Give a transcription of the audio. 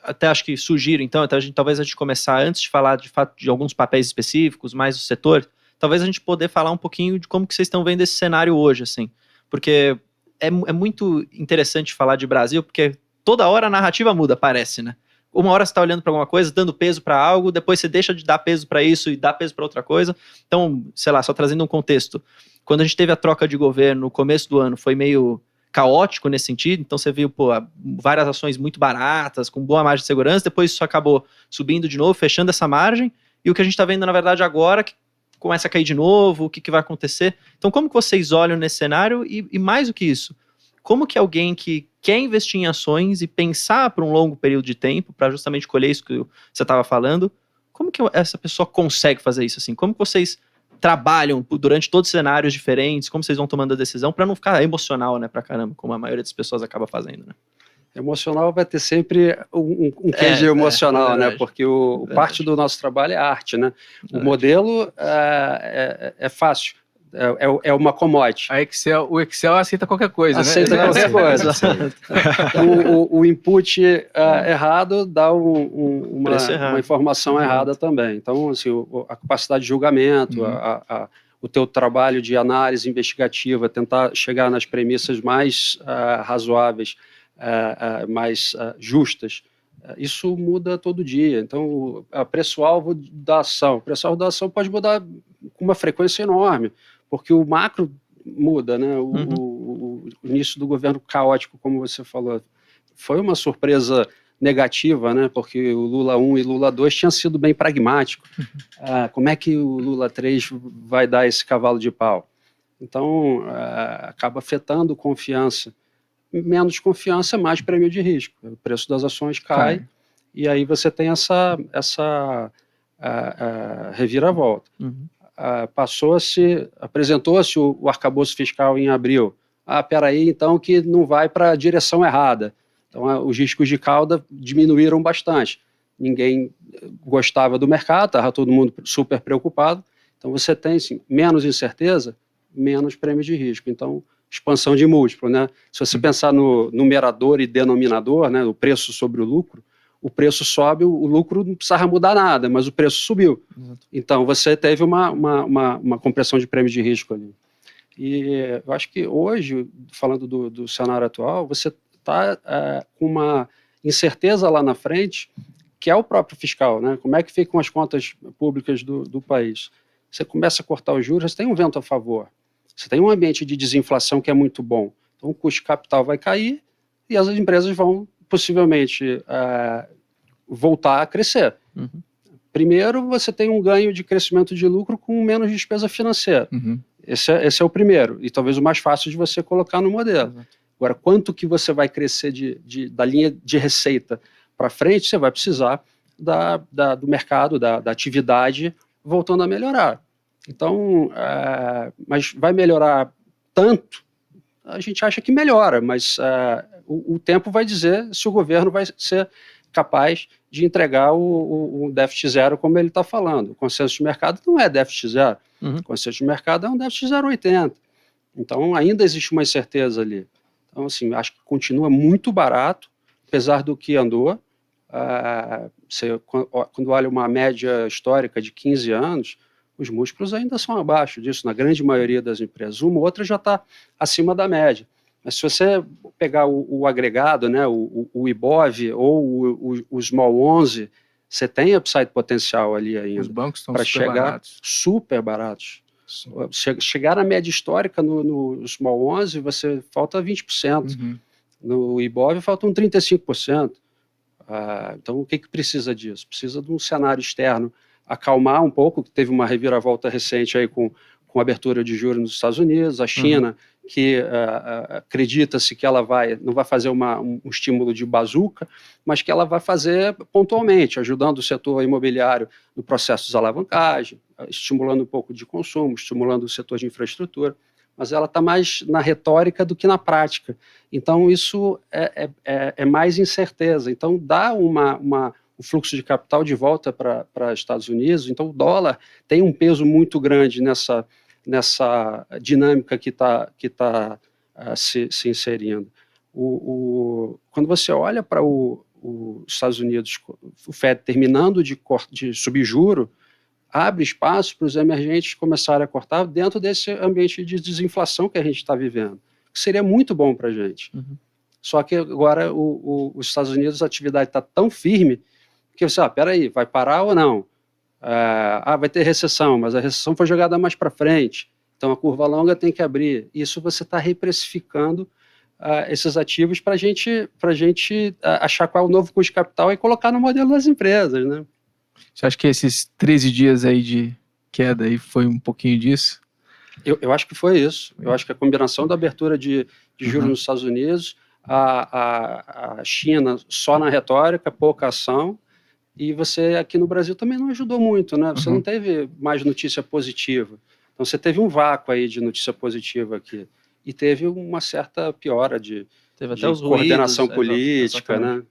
até acho que sugiro, então, talvez a gente começar, antes de falar de fato de alguns papéis específicos, mais do setor, talvez a gente poder falar um pouquinho de como que vocês estão vendo esse cenário hoje, assim, porque é muito interessante falar de Brasil, porque toda hora a narrativa muda, parece, né? Uma hora você está olhando para alguma coisa, dando peso para algo, depois você deixa de dar peso para isso e dá peso para outra coisa. Então, sei lá, só trazendo um contexto. Quando a gente teve a troca de governo no começo do ano, foi meio caótico nesse sentido, então você viu várias ações muito baratas, com boa margem de segurança, depois isso acabou subindo de novo, fechando essa margem, e o que a gente está vendo, na verdade, agora, que começa a cair de novo, o que vai acontecer. Então, como que vocês olham nesse cenário, e mais do que isso, como que alguém que quer investir em ações e pensar por um longo período de tempo, para justamente colher isso que você estava falando, como que essa pessoa consegue fazer isso, assim? Como que vocês trabalham durante todos os cenários diferentes, como vocês vão tomando a decisão para não ficar emocional, né, pra caramba, como a maioria das pessoas acaba fazendo, né? Emocional vai ter sempre um quê de emocional, né? Porque parte do nosso trabalho é arte, né? O modelo é fácil, é uma commodity. O Excel aceita qualquer coisa, aceita né? qualquer coisa. O input errado dá uma informação errada também. Então, assim, a capacidade de julgamento, o teu trabalho de análise investigativa, tentar chegar nas premissas mais razoáveis, mais justas, isso muda todo dia. Então, o preço-alvo da ação pode mudar com uma frequência enorme, porque o macro muda, né? O início do governo caótico, como você falou, foi uma surpresa negativa, né? Porque o Lula 1 e Lula 2 tinham sido bem pragmáticos. Como é que o Lula 3 vai dar esse cavalo de pau? Então, acaba afetando confiança. Menos confiança, mais prêmio de risco. O preço das ações cai. E aí você tem essa reviravolta. Apresentou-se o arcabouço fiscal em abril. Peraí, então, que não vai para a direção errada. Então, os riscos de cauda diminuíram bastante. Ninguém gostava do mercado, estava todo mundo super preocupado. Então, você tem assim, menos incerteza, menos prêmio de risco. Então, expansão de múltiplo, né? Se você pensar no numerador e denominador, né, o preço sobre o preço sobe, o lucro não precisava mudar nada, mas o preço subiu. Então, você teve uma compressão de prêmio de risco ali. E eu acho que hoje, falando do cenário atual, você está com uma incerteza lá na frente, que é o próprio fiscal, né? Como é que ficam as contas públicas do país? Você começa a cortar os juros, você tem um vento a favor. Você tem um ambiente de desinflação que é muito bom. Então, o custo de capital vai cair e as empresas vão, possivelmente, voltar a crescer. Primeiro, você tem um ganho de crescimento de lucro com menos despesa financeira. Esse é o primeiro, e talvez o mais fácil de você colocar no modelo. Agora, quanto que você vai crescer da linha de receita para frente, você vai precisar do mercado, da atividade voltando a melhorar. Então, mas vai melhorar tanto? A gente acha que melhora, mas o tempo vai dizer se o governo vai ser capaz de entregar o déficit zero como ele está falando. O consenso de mercado não é déficit zero. O consenso de mercado é um déficit 0,80. Então, ainda existe uma incerteza ali. Então, assim, acho que continua muito barato, apesar do que andou. Quando olha uma média histórica de 15 anos, os múltiplos ainda são abaixo disso, na grande maioria das empresas. Uma ou outra já está acima da média. Mas se você pegar o agregado, né, o IBOV ou o Small 11, você tem upside potencial ali ainda. Os bancos estão super baratos. Chegar na média histórica no Small 11, você falta 20%. No IBOV faltam 35%. Então, o que precisa disso? Precisa de um cenário externo acalmar um pouco, que teve uma reviravolta recente aí com a abertura de juros nos Estados Unidos, a China, que acredita-se que ela não vai fazer um estímulo de bazuca, mas que ela vai fazer pontualmente, ajudando o setor imobiliário no processo de alavancagem, estimulando um pouco de consumo, estimulando o setor de infraestrutura, mas ela está mais na retórica do que na prática. Então, isso é mais incerteza. Então, dá o fluxo de capital de volta para Estados Unidos. Então, o dólar tem um peso muito grande nessa dinâmica que está se inserindo. Quando você olha para o os Estados Unidos, o Fed terminando de subir juro, abre espaço para os emergentes começarem a cortar dentro desse ambiente de desinflação que a gente está vivendo, que seria muito bom para a gente. Uhum. Só que agora os Estados Unidos, a atividade está tão firme que você, peraí, vai parar ou não? Vai ter recessão, mas a recessão foi jogada mais para frente, então a curva longa tem que abrir. Isso você está reprecificando esses ativos para a gente achar qual é o novo custo de capital e colocar no modelo das empresas, né? Você acha que esses 13 dias aí de queda aí foi um pouquinho disso? Eu acho que foi isso. Eu acho que a combinação da abertura de juros nos Estados Unidos, a China só na retórica, pouca ação, e você aqui no Brasil também não ajudou muito, né? Você não teve mais notícia positiva. Então você teve um vácuo aí de notícia positiva aqui. E teve uma certa piora de Teve até os coordenação ruídos, política, né?